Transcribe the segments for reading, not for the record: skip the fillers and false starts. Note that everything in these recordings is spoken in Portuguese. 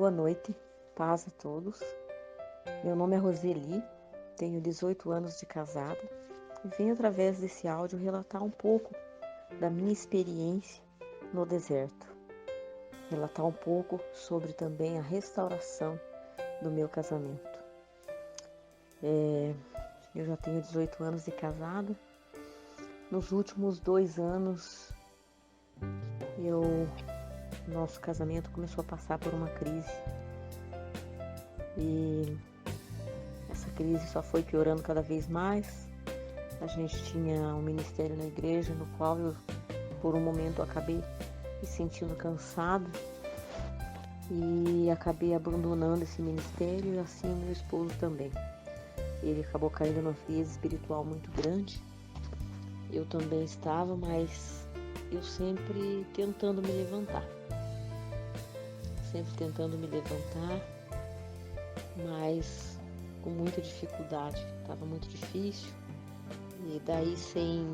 Boa noite, paz a todos. Meu nome é Roseli, tenho 18 anos de casada e venho através desse áudio relatar um pouco da minha experiência no deserto. Relatar um pouco sobre também a restauração do meu casamento. Eu já tenho 18 anos de casada. Nos últimos 2 anos, nosso casamento começou a passar por uma crise. E essa crise só foi piorando cada vez mais. A gente tinha um ministério na igreja, no qual eu, por um momento, acabei me sentindo cansada e acabei abandonando esse ministério, e assim meu esposo também. Ele acabou caindo numa crise espiritual muito grande. Eu também estava, mas eu sempre tentando me levantar. Mas com muita dificuldade. Estava muito difícil. E daí, sem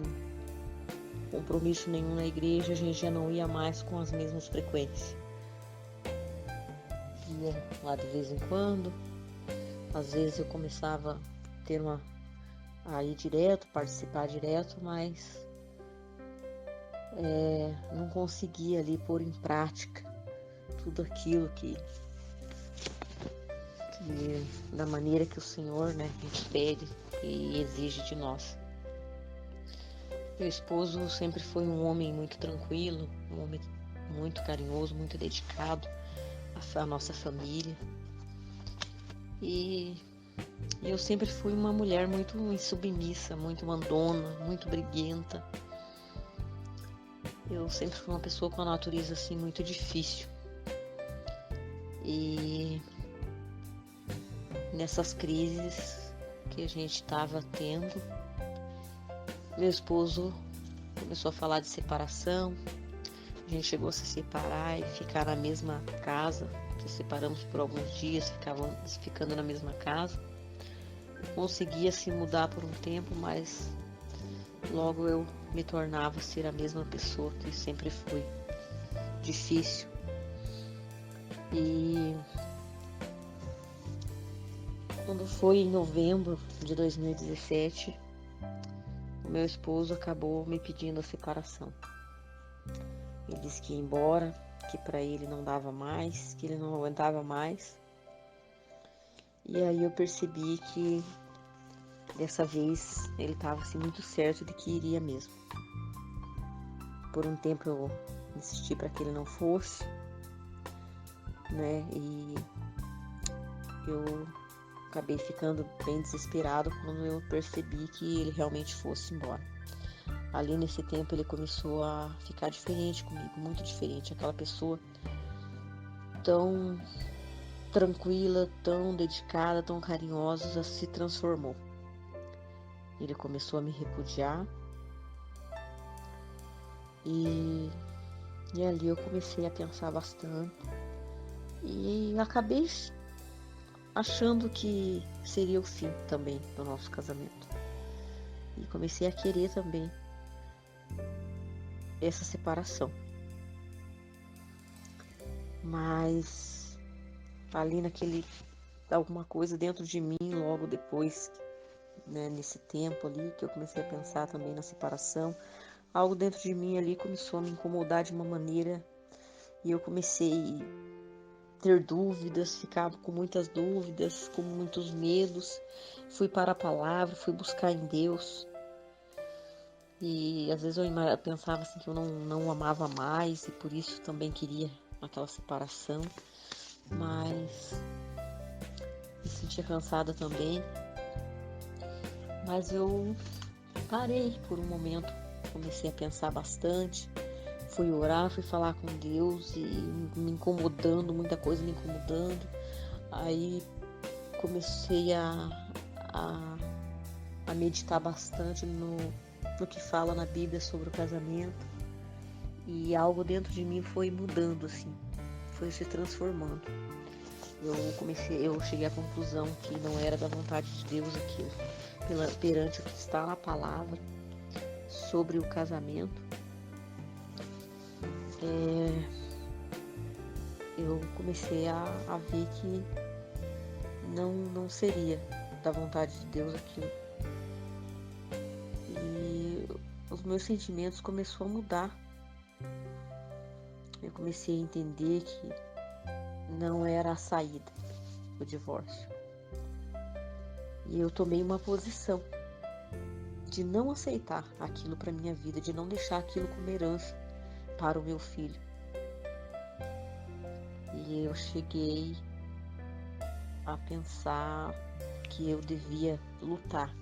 compromisso nenhum na igreja, a gente já não ia mais com as mesmas frequências. Ia lá de vez em quando. Às vezes eu começava a ir direto, participar direto, mas não conseguia ali pôr em prática tudo aquilo que da maneira que o Senhor, nos pede e exige de nós. Meu esposo sempre foi um homem muito tranquilo, um homem muito carinhoso, muito dedicado à nossa família. E eu sempre fui uma mulher muito insubmissa, muito mandona, muito briguenta. Eu sempre fui uma pessoa com a natureza assim muito difícil. E nessas crises que a gente estava tendo, meu esposo começou a falar de separação. A gente chegou a se separar e ficar na mesma casa. Se separamos por alguns dias, ficávamos ficando na mesma casa. Eu conseguia se mudar por um tempo, mas logo eu me tornava ser a mesma pessoa que sempre fui. Difícil. E quando foi em novembro de 2017, o meu esposo acabou me pedindo a separação. Ele disse que ia embora, que para ele não dava mais, que ele não aguentava mais. E aí eu percebi que dessa vez ele estava assim, muito certo de que iria mesmo. Por um tempo eu insisti para que ele não fosse, e eu acabei ficando bem desesperado quando eu percebi que ele realmente fosse embora. Ali nesse tempo ele começou a ficar diferente comigo, muito diferente. Aquela pessoa tão tranquila, tão dedicada, tão carinhosa, se transformou. Ele começou a me repudiar e ali eu comecei a pensar bastante e acabei achando que seria o fim também do nosso casamento. E comecei a querer também essa separação. Mas ali alguma coisa dentro de mim, logo depois, nesse tempo ali, que eu comecei a pensar também na separação, algo dentro de mim ali começou a me incomodar de uma maneira e eu comecei a ter dúvidas, ficava com muitas dúvidas, com muitos medos. Fui para a palavra, fui buscar em Deus. E às vezes eu pensava assim que eu não amava mais e por isso também queria aquela separação. Mas me sentia cansada também. Mas eu parei por um momento, comecei a pensar bastante. Fui orar, fui falar com Deus e me incomodando, muita coisa me incomodando. Aí comecei a meditar bastante no que fala na Bíblia sobre o casamento. E algo dentro de mim foi mudando, assim, foi se transformando. Eu cheguei à conclusão que não era da vontade de Deus aquilo, perante o que está na palavra sobre o casamento. eu comecei a ver que não seria da vontade de Deus aquilo. E os meus sentimentos começaram a mudar. Eu comecei a entender que não era a saída, o divórcio. E eu tomei uma posição de não aceitar aquilo para minha vida, de não deixar aquilo como herança para o meu filho. E eu cheguei a pensar que eu devia lutar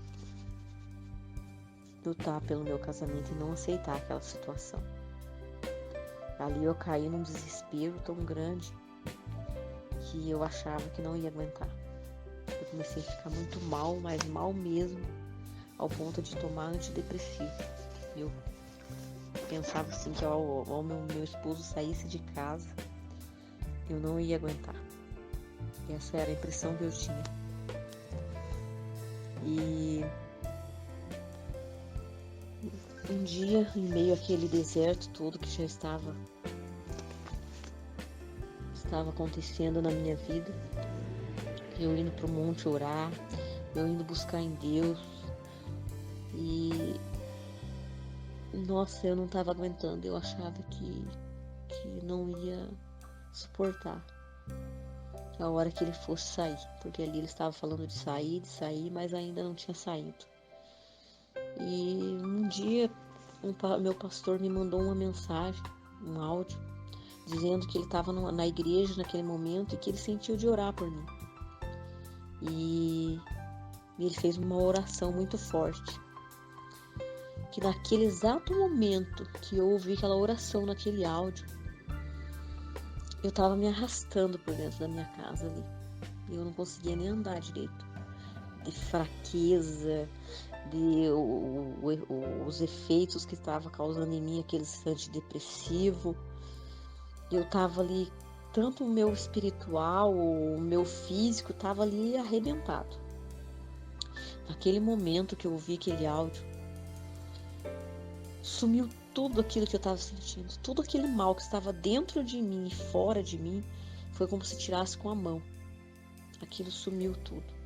pelo meu casamento e não aceitar aquela situação. Ali eu caí num desespero tão grande que eu achava que não ia aguentar. Eu comecei a ficar muito mal, mas mal mesmo, ao ponto de tomar antidepressivo. Eu pensava assim que ao meu esposo saísse de casa, eu não ia aguentar. Essa era a impressão que eu tinha. E um dia, em meio àquele deserto todo que já estava acontecendo na minha vida, eu indo para o monte orar, eu indo buscar em Deus, e nossa, eu não estava aguentando, eu achava que não ia suportar a hora que ele fosse sair, porque ali ele estava falando de sair, mas ainda não tinha saído. E um dia meu pastor me mandou uma mensagem, um áudio, dizendo que ele estava na igreja naquele momento e que ele sentiu de orar por mim. E ele fez uma oração muito forte. Que naquele exato momento que eu ouvi aquela oração naquele áudio, eu estava me arrastando por dentro da minha casa ali. Eu não conseguia nem andar direito. De fraqueza, os efeitos que estava causando em mim aquele antidepressivo. Eu estava ali, tanto o meu espiritual, o meu físico estava ali arrebentado. Naquele momento que eu ouvi aquele áudio, sumiu tudo aquilo que eu estava sentindo, tudo aquele mal que estava dentro de mim e fora de mim, foi como se tirasse com a mão. Aquilo sumiu tudo.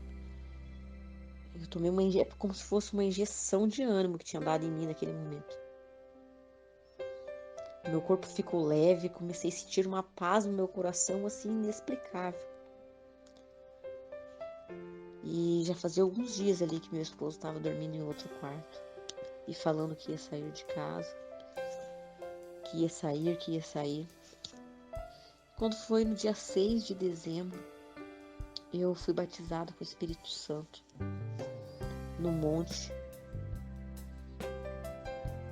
Eu tomei como se fosse uma injeção de ânimo que tinha dado em mim naquele momento. Meu corpo ficou leve, comecei a sentir uma paz no meu coração assim inexplicável. E já fazia alguns dias ali que meu esposo estava dormindo em outro quarto e falando que ia sair de casa, que ia sair. Quando foi no dia 6 de dezembro, eu fui batizada com o Espírito Santo no monte,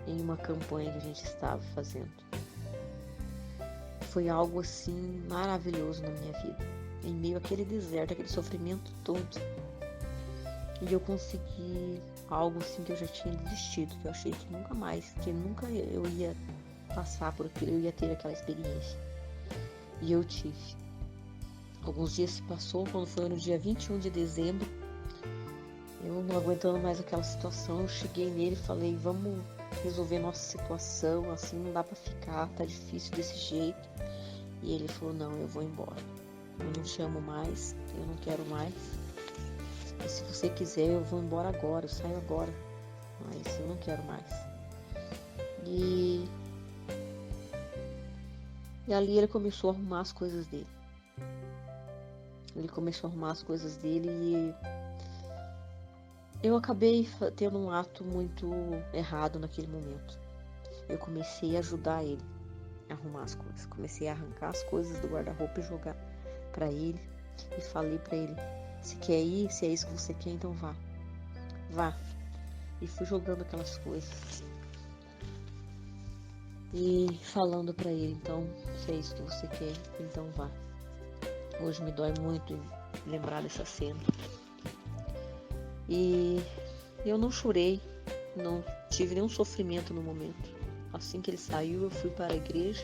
em uma campanha que a gente estava fazendo. Foi algo assim maravilhoso na minha vida, em meio àquele deserto, aquele sofrimento todo. E eu consegui algo assim que eu já tinha desistido, que eu achei que nunca eu ia passar por aquilo, eu ia ter aquela experiência. E eu tive. Alguns dias se passou, quando foi no dia 21 de dezembro, eu não aguentando mais aquela situação, eu cheguei nele e falei, vamos resolver nossa situação, assim não dá pra ficar, tá difícil desse jeito. E ele falou, não, eu vou embora. Eu não te amo mais, eu não quero mais. E se você quiser, eu vou embora agora, eu saio agora. Mas eu não quero mais. E ali ele começou a arrumar as coisas dele. E eu acabei tendo um ato muito errado naquele momento. Eu comecei a ajudar ele a arrumar as coisas. Comecei a arrancar as coisas do guarda-roupa e jogar para ele. E falei para ele, se quer ir, se é isso que você quer, então vá. Vá. E fui jogando aquelas coisas. E falando para ele, então, se é isso que você quer, então vá. Hoje me dói muito lembrar dessa cena. E eu não chorei, não tive nenhum sofrimento no momento. Assim que ele saiu, eu fui para a igreja,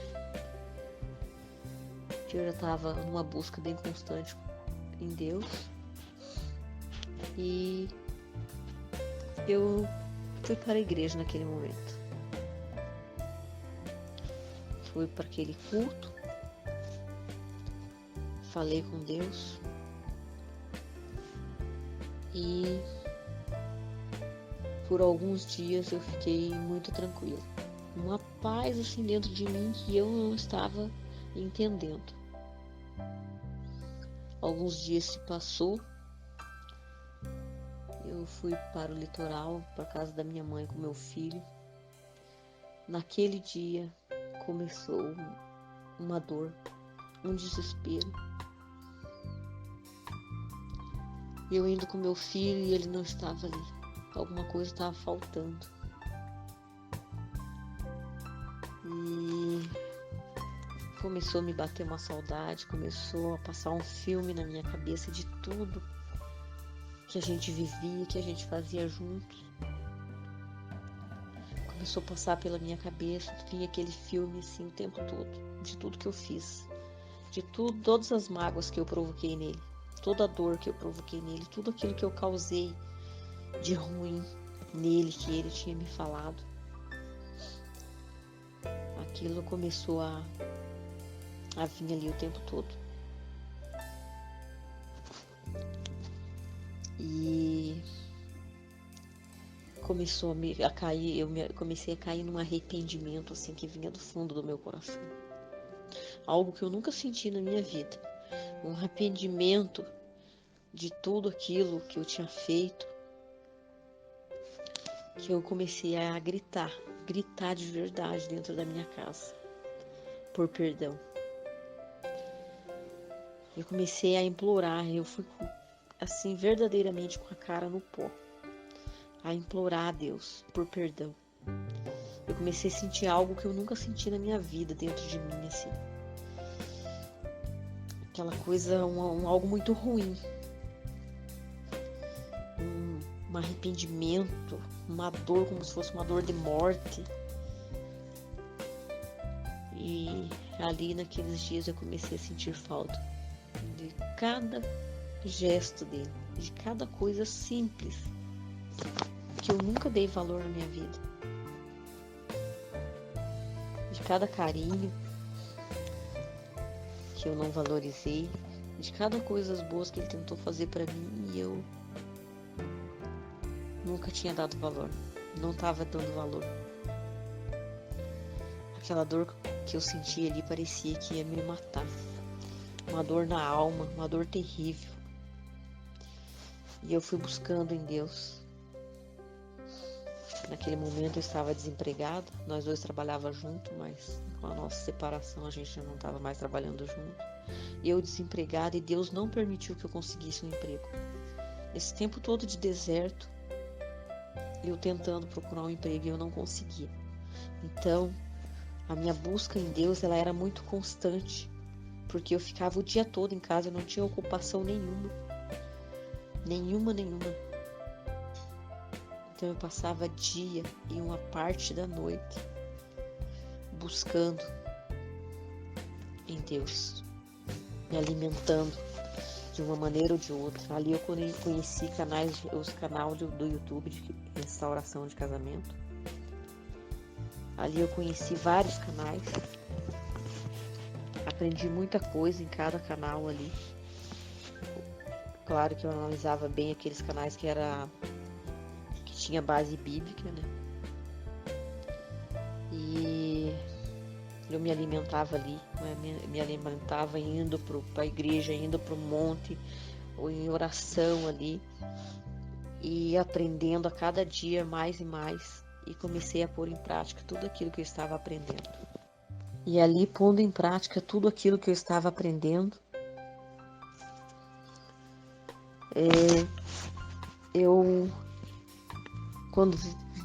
que eu já estava numa busca bem constante em Deus. E eu fui para a igreja naquele momento. Fui para aquele culto falei com Deus e por alguns dias eu fiquei muito tranquila. Uma paz assim dentro de mim que eu não estava entendendo. Alguns dias se passou, eu fui para o litoral, para a casa da minha mãe com meu filho. Naquele dia começou uma dor, um desespero. Eu indo com meu filho e ele não estava ali. Alguma coisa estava faltando. E começou a me bater uma saudade, começou a passar um filme na minha cabeça de tudo que a gente vivia, que a gente fazia juntos. Começou a passar pela minha cabeça, vinha aquele filme assim o tempo todo, de tudo que eu fiz, de tudo, todas as mágoas que eu provoquei nele, toda a dor que eu provoquei nele, tudo aquilo que eu causei de ruim nele, que ele tinha me falado. Aquilo começou a vir ali o tempo todo. E começou a cair, comecei a cair num arrependimento assim que vinha do fundo do meu coração. Algo que eu nunca senti na minha vida. Um arrependimento de tudo aquilo que eu tinha feito, que eu comecei a gritar de verdade dentro da minha casa, por perdão. Eu comecei a implorar, eu fui assim verdadeiramente com a cara no pó, a implorar a Deus por perdão. Eu comecei a sentir algo que eu nunca senti na minha vida dentro de mim, assim. Aquela coisa, algo muito ruim. Um arrependimento, uma dor como se fosse uma dor de morte. E ali naqueles dias eu comecei a sentir falta de cada gesto dele, de cada coisa simples que eu nunca dei valor na minha vida, de cada carinho que eu não valorizei, de cada coisa boas que ele tentou fazer para mim e eu nunca tinha dado valor, não estava dando valor. Aquela dor que eu sentia ali parecia que ia me matar, uma dor na alma, uma dor terrível. E eu fui buscando em Deus. Naquele momento eu estava desempregada, nós dois trabalhávamos juntos, mas com a nossa separação a gente já não estava mais trabalhando junto. E eu desempregada e Deus não permitiu que eu conseguisse um emprego. Esse tempo todo de deserto, eu tentando procurar um emprego e eu não conseguia. Então, a minha busca em Deus, ela era muito constante, porque eu ficava o dia todo em casa, eu não tinha ocupação nenhuma. Então eu passava dia e uma parte da noite buscando em Deus, me alimentando de uma maneira ou de outra. Ali eu conheci os canais do YouTube de restauração de casamento. Ali eu conheci vários canais, aprendi muita coisa em cada canal ali. Claro que eu analisava bem aqueles canais que tinha base bíblica, né? E eu me alimentava ali, me alimentava indo para a igreja, indo para o monte, ou em oração ali, e aprendendo a cada dia mais e mais, e comecei a pôr em prática tudo aquilo que eu estava aprendendo. E ali, pondo em prática tudo aquilo que eu estava aprendendo, eu, quando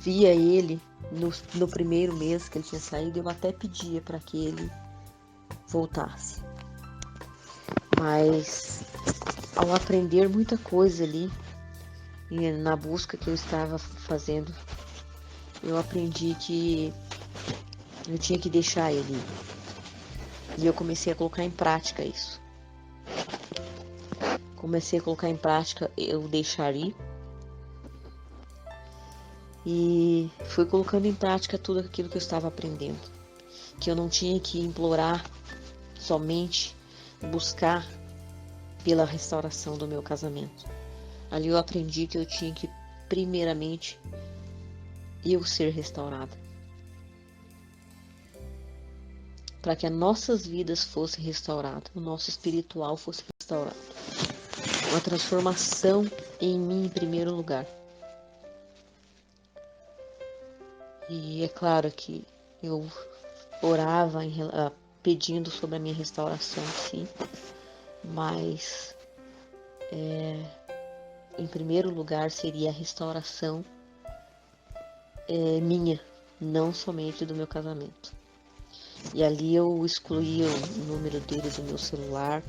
via ele no primeiro mês que ele tinha saído, eu até pedia para que ele voltasse. Mas ao aprender muita coisa ali, e na busca que eu estava fazendo, eu aprendi que eu tinha que deixar ele. E eu comecei a colocar em prática isso. Comecei a colocar em prática eu deixar ir. E fui colocando em prática tudo aquilo que eu estava aprendendo. Que eu não tinha que implorar somente, buscar pela restauração do meu casamento. Ali eu aprendi que eu tinha que, primeiramente, eu ser restaurada, para que as nossas vidas fossem restauradas, o nosso espiritual fosse restaurado. Uma transformação em mim em primeiro lugar. E é claro que eu orava pedindo sobre a minha restauração, sim, mas em primeiro lugar seria a restauração minha, não somente do meu casamento. E ali eu excluí o número dele do meu celular.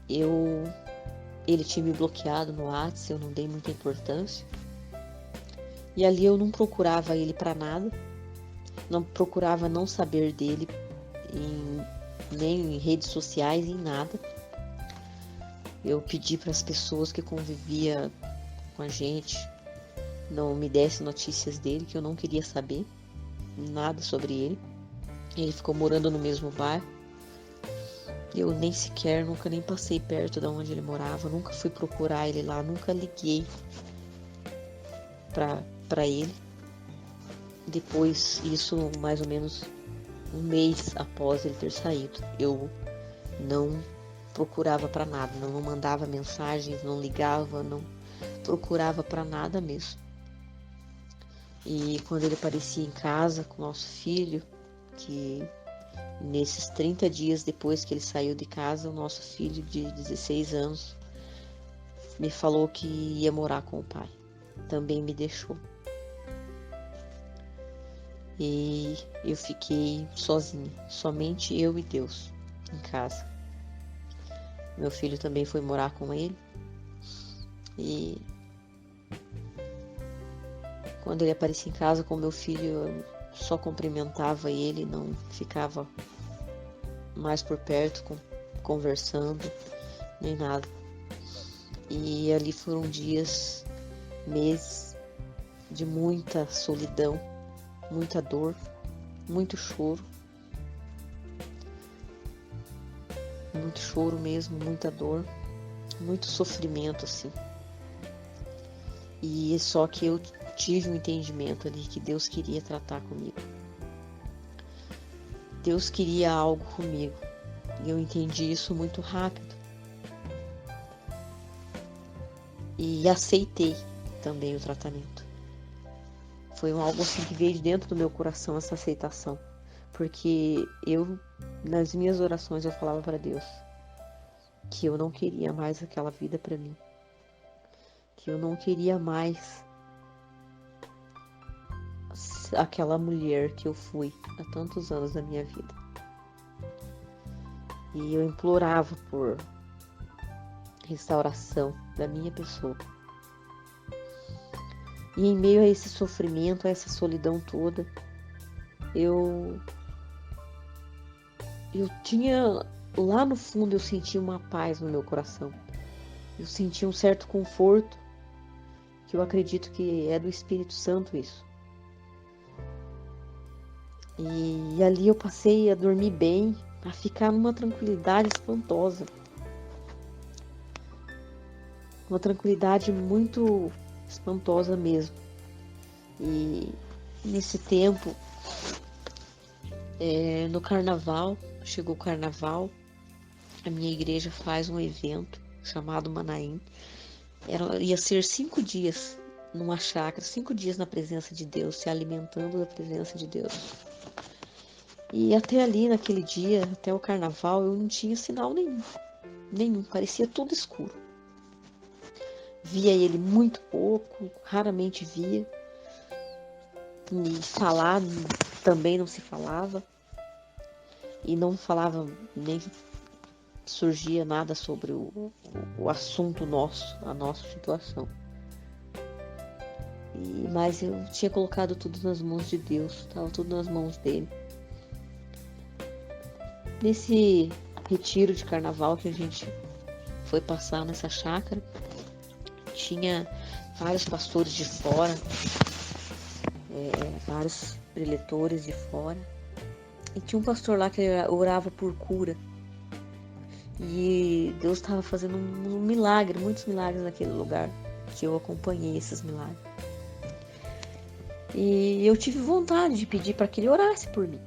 Ele tinha me bloqueado no WhatsApp, eu não dei muita importância. E ali eu não procurava ele para nada, não procurava não saber dele nem em redes sociais, em nada. Eu pedi para as pessoas que conviviam com a gente não me dessem notícias dele, que eu não queria saber nada sobre ele. Ele ficou morando no mesmo bairro. Eu nunca nem passei perto de onde ele morava, nunca fui procurar ele lá, nunca liguei para ele. Depois, isso mais ou menos um mês após ele ter saído, eu não procurava para nada, não mandava mensagens, não ligava, não procurava para nada mesmo. E quando ele aparecia em casa com o nosso filho, que nesses 30 dias depois que ele saiu de casa, o nosso filho de 16 anos me falou que ia morar com o pai. Também me deixou. E eu fiquei sozinha, somente eu e Deus em casa. Meu filho também foi morar com ele. E quando ele aparecia em casa com meu filho, eu só cumprimentava ele, não ficava mais por perto, conversando, nem nada. E ali foram dias, meses de muita solidão, muita dor, muito choro mesmo, muita dor, muito sofrimento, assim. E só que eu tive um entendimento ali que Deus queria tratar comigo. Deus queria algo comigo. E eu entendi isso muito rápido. E aceitei também o tratamento. Foi algo assim que veio de dentro do meu coração, essa aceitação. Porque nas minhas orações, eu falava para Deus que eu não queria mais aquela vida para mim. Que eu não queria mais aquela mulher que eu fui há tantos anos da minha vida. E eu implorava por restauração da minha pessoa. E em meio a esse sofrimento, a essa solidão toda, eu tinha, lá no fundo eu sentia uma paz no meu coração. Eu sentia um certo conforto, que eu acredito que é do Espírito Santo isso. E ali eu passei a dormir bem, a ficar numa tranquilidade espantosa. Uma tranquilidade muito espantosa mesmo. E nesse tempo, no carnaval, chegou o carnaval, a minha igreja faz um evento chamado Manaim. Ela ia ser 5 dias numa chácara, 5 dias na presença de Deus, se alimentando da presença de Deus. E até ali, naquele dia, até o carnaval, eu não tinha sinal nenhum, parecia tudo escuro. Via ele muito pouco, raramente via. E falar também não se falava. E não falava, nem surgia nada sobre o assunto nosso, a nossa situação. Mas eu tinha colocado tudo nas mãos de Deus, estava tudo nas mãos dele. Nesse retiro de carnaval que a gente foi passar nessa chácara, tinha vários pastores de fora, vários preletores de fora, e tinha um pastor lá que orava por cura. E Deus estava fazendo um milagre, muitos milagres naquele lugar, que eu acompanhei esses milagres. E eu tive vontade de pedir para que ele orasse por mim.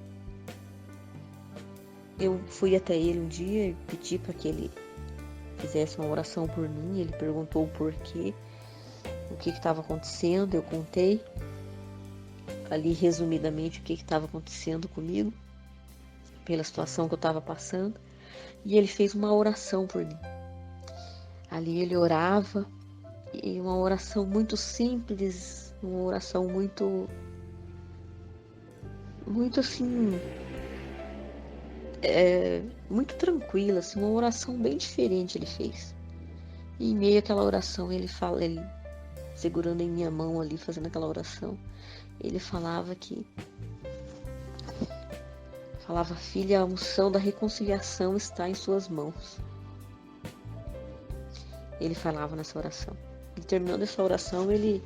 Eu fui até ele um dia e pedi para que ele fizesse uma oração por mim. Ele perguntou o porquê, o que estava acontecendo. Eu contei ali resumidamente o que estava acontecendo comigo, pela situação que eu estava passando. E ele fez uma oração por mim. Ali ele orava, e uma oração muito simples, uma oração muito assim, muito tranquila, assim, uma oração bem diferente ele fez. E em meio àquela oração ele segurando em minha mão ali, fazendo aquela oração, ele falava, filha, a unção da reconciliação está em suas mãos. Ele falava nessa oração. E terminando essa oração, ele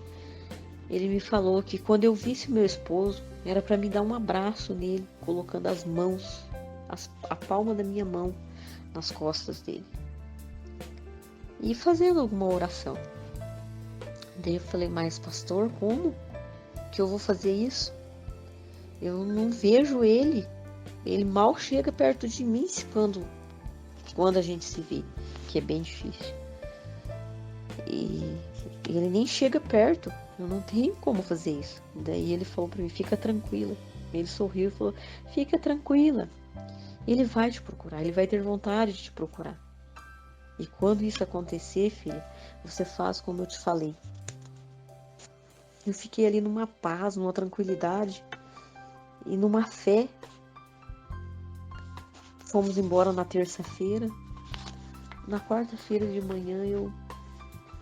me falou que quando eu visse meu esposo, era para me dar um abraço nele, colocando as mãos, a palma da minha mão nas costas dele. E fazendo alguma oração. Daí eu falei, mas pastor, como que eu vou fazer isso? Eu não vejo ele. Ele mal chega perto de mim quando a gente se vê, que é bem difícil. E ele nem chega perto. Eu não tenho como fazer isso. Daí ele falou para mim, fica tranquila. Ele sorriu e falou, fica tranquila. Ele vai te procurar, ele vai ter vontade de te procurar. E quando isso acontecer, filha, você faz como eu te falei. Eu fiquei ali numa paz, numa tranquilidade e numa fé. Fomos embora na terça-feira. Na quarta-feira de manhã eu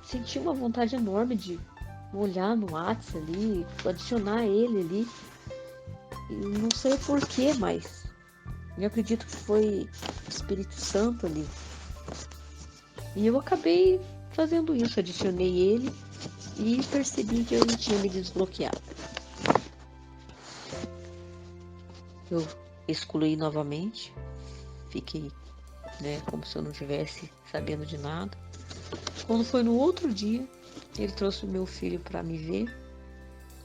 senti uma vontade enorme de olhar no WhatsApp ali, adicionar ele ali. E não sei porquê, mas eu acredito que foi o Espírito Santo ali. E eu acabei fazendo isso, adicionei ele e percebi que ele tinha me desbloqueado. Eu excluí novamente, fiquei, como se eu não estivesse sabendo de nada. Quando foi no outro dia, ele trouxe o meu filho para me ver,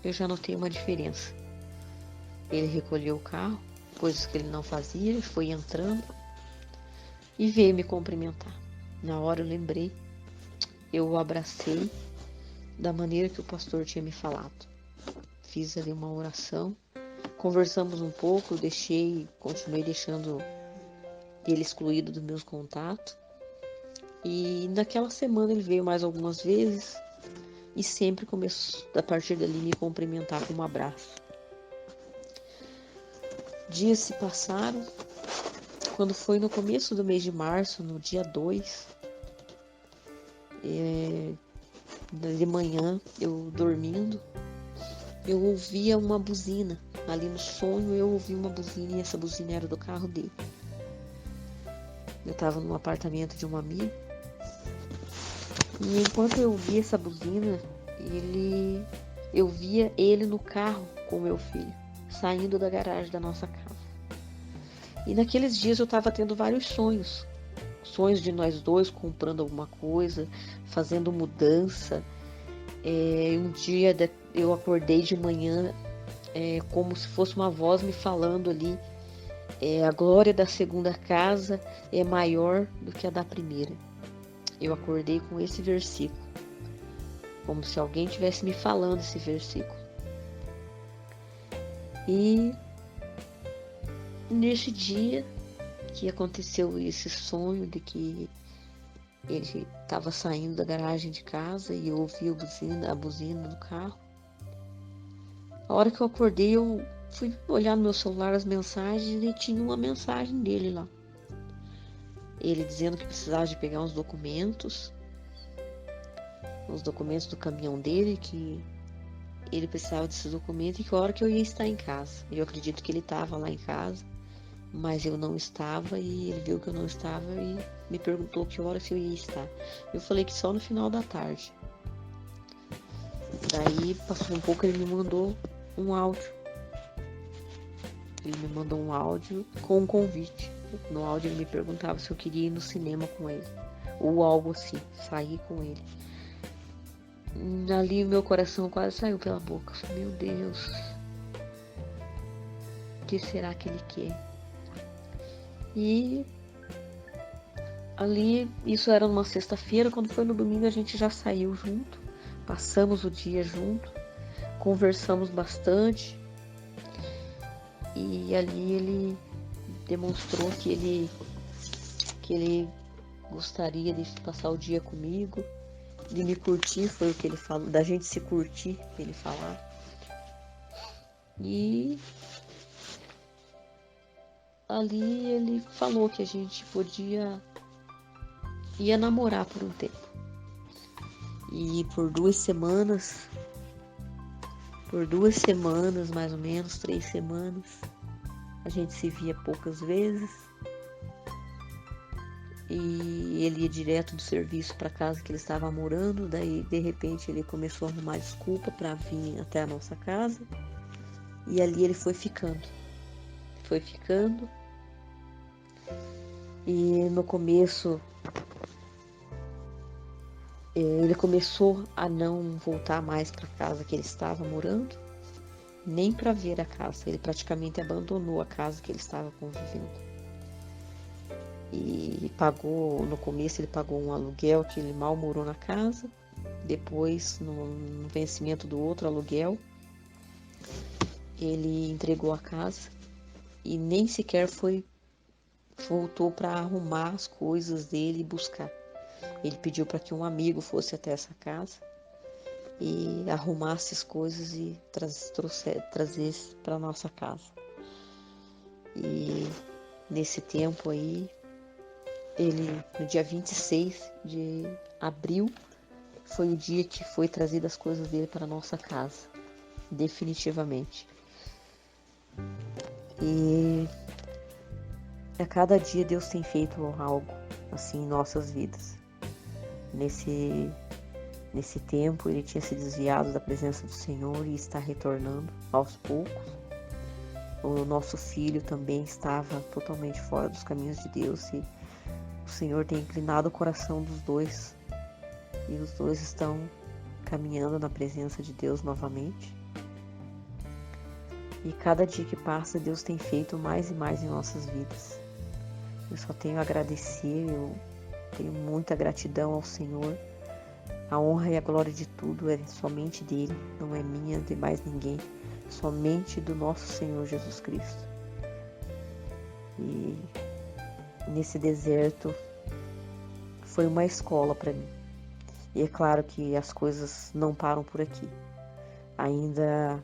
eu já notei uma diferença. Ele recolheu o carro, coisas que ele não fazia, foi entrando e veio me cumprimentar. Na hora eu lembrei, eu o abracei da maneira que o pastor tinha me falado. Fiz ali uma oração, conversamos um pouco, continuei deixando ele excluído dos meus contatos. E naquela semana ele veio mais algumas vezes e sempre começou, a partir dali, me cumprimentar com um abraço. Dias se passaram. Quando foi no começo do mês de março, no dia 2, de manhã, eu dormindo, eu ouvia uma buzina. Ali no sonho eu ouvi uma buzina e essa buzina era do carro dele. Eu estava no apartamento de um amigo e enquanto eu ouvia essa buzina, eu via ele no carro com meu filho, saindo da garagem da nossa casa. E naqueles dias eu estava tendo vários sonhos. Sonhos de nós dois comprando alguma coisa, fazendo mudança. Um dia eu acordei de manhã como se fosse uma voz me falando ali. A glória da segunda casa é maior do que a da primeira. Eu acordei com esse versículo. Como se alguém estivesse me falando esse versículo. E nesse dia que aconteceu esse sonho de que ele estava saindo da garagem de casa e eu ouvi a buzina do carro. A hora que eu acordei, eu fui olhar no meu celular as mensagens e tinha uma mensagem dele lá. Ele dizendo que precisava de pegar uns documentos do caminhão dele, que ele precisava desses documentos e que a hora que eu ia estar em casa. Eu acredito que ele estava lá em casa, mas eu não estava e ele viu que eu não estava e me perguntou que hora que eu ia estar. Eu falei que só no final da tarde. Daí passou um pouco, ele me mandou um áudio. Ele me mandou um áudio com um convite. No áudio ele me perguntava se eu queria ir no cinema com ele, ou algo assim, sair com ele. Ali meu coração quase saiu pela boca. Meu Deus, o que será que ele quer? E ali, isso era numa sexta-feira, quando foi no domingo a gente já saiu junto, passamos o dia junto, conversamos bastante, e ali ele demonstrou que ele gostaria de passar o dia comigo, de me curtir, foi o que ele falou, da gente se curtir, ele falar. E ali ele falou que a gente ia namorar por um tempo. E por 2 semanas, mais ou menos, 3 semanas, a gente se via poucas vezes. E ele ia direto do serviço para casa que ele estava morando. Daí, de repente, ele começou a arrumar desculpa para vir até a nossa casa. E ali ele foi ficando. E no começo, ele começou a não voltar mais para a casa que ele estava morando, nem para ver a casa. Ele praticamente abandonou a casa que ele estava convivendo. E no começo ele pagou um aluguel que ele mal morou na casa. Depois, no vencimento do outro aluguel, ele entregou a casa e nem sequer voltou para arrumar as coisas dele e buscar. Ele pediu para que um amigo fosse até essa casa e arrumasse as coisas e trazesse para nossa casa. E nesse tempo aí, no dia 26 de abril, foi o dia que foi trazido as coisas dele para nossa casa, definitivamente. E a cada dia Deus tem feito algo assim em nossas vidas. Nesse tempo ele tinha se desviado da presença do Senhor e está retornando aos poucos. O nosso filho também estava totalmente fora dos caminhos de Deus e o Senhor tem inclinado o coração dos dois e os dois estão caminhando na presença de Deus novamente. E cada dia que passa, Deus tem feito mais e mais em nossas vidas. Eu só tenho a agradecer, eu tenho muita gratidão ao Senhor. A honra e a glória de tudo é somente dele, não é minha, de mais ninguém, somente do nosso Senhor Jesus Cristo. E nesse deserto foi uma escola para mim. E é claro que as coisas não param por aqui. Ainda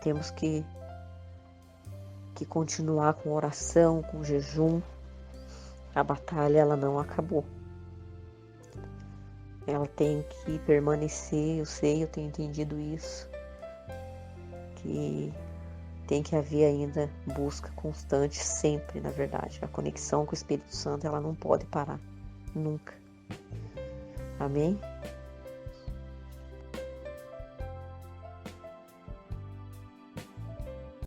temos que continuar com oração, com jejum. A batalha ela não acabou. Ela tem que permanecer, eu tenho entendido isso. Que tem que haver ainda busca constante, sempre, na verdade. A conexão com o Espírito Santo, ela não pode parar, nunca. Amém?